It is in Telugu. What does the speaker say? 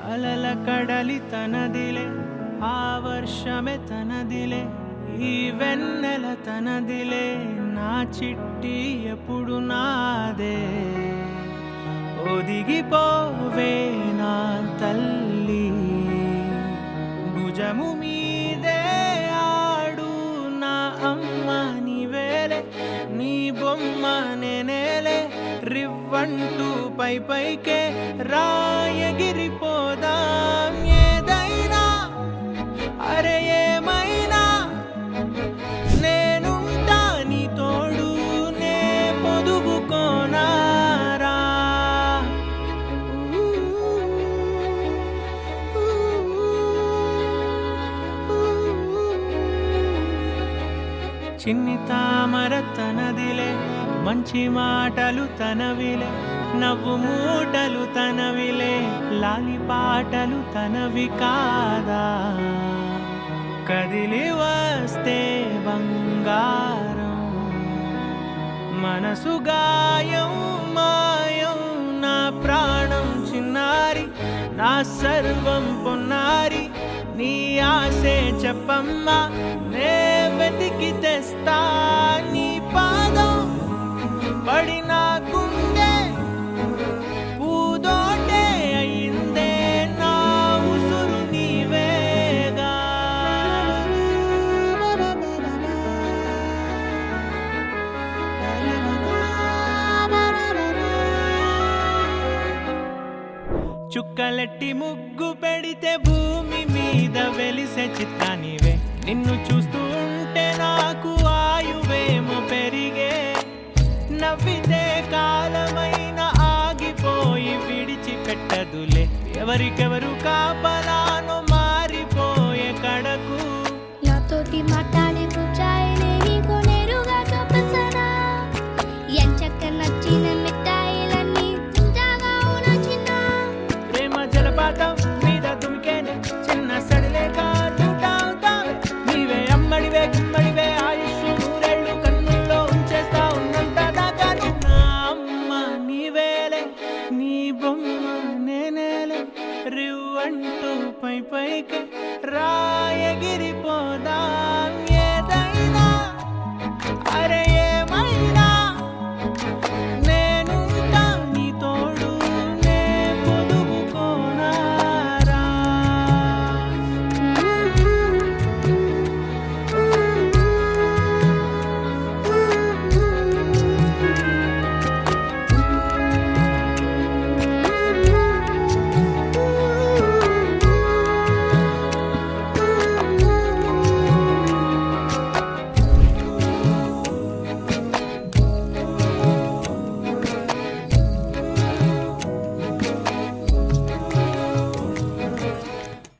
అలల కడలి తనదిలే ఆ వర్షమే తనదిలే ఈ వెన్నెల తనదిలే నా చిట్టి ఎప్పుడు నాదే ఒదిగిపోవే నా తల్లి భుజము మీదే ఆడు నా అమ్మ నీవేలే నీ బొమ్మ నేనేలే రివ్వంటూ పై పైకే రాయగిరిపోదాం ఏదైనా అరే ఏమైనా నేనుంటా నీ తోడు నే పొదుగుకోనారా చిన్ని తామర తనదిలే మంచి మాటలు తనవిలే నవ్వు మూటలు తనవిలే లాలి పాటలు తనవి కాదా కదిలి వస్తే బంగారం మనసు గాయం మాయం నా ప్రాణం చిన్నారి నా సర్వం పొన్నారి నీ ఆశే చెప్పమ్మా నే వెతికి తెస్తా నీ పాదం పడి నాకుండే పూదోటే అయిందే నా ఉసురు నీవేగా చుక్కలెట్టి ముగ్గు పెడితే భూమి మీద వెలిసే చిత్రానివే నిన్ను చూస్తూ ఉంటే నాకు ఆయువేమో పెరిగే నవ్వితే కాలమైన ఆగిపోయి విడిచిపెట్టదులే ఎవరికెవరు కాపలా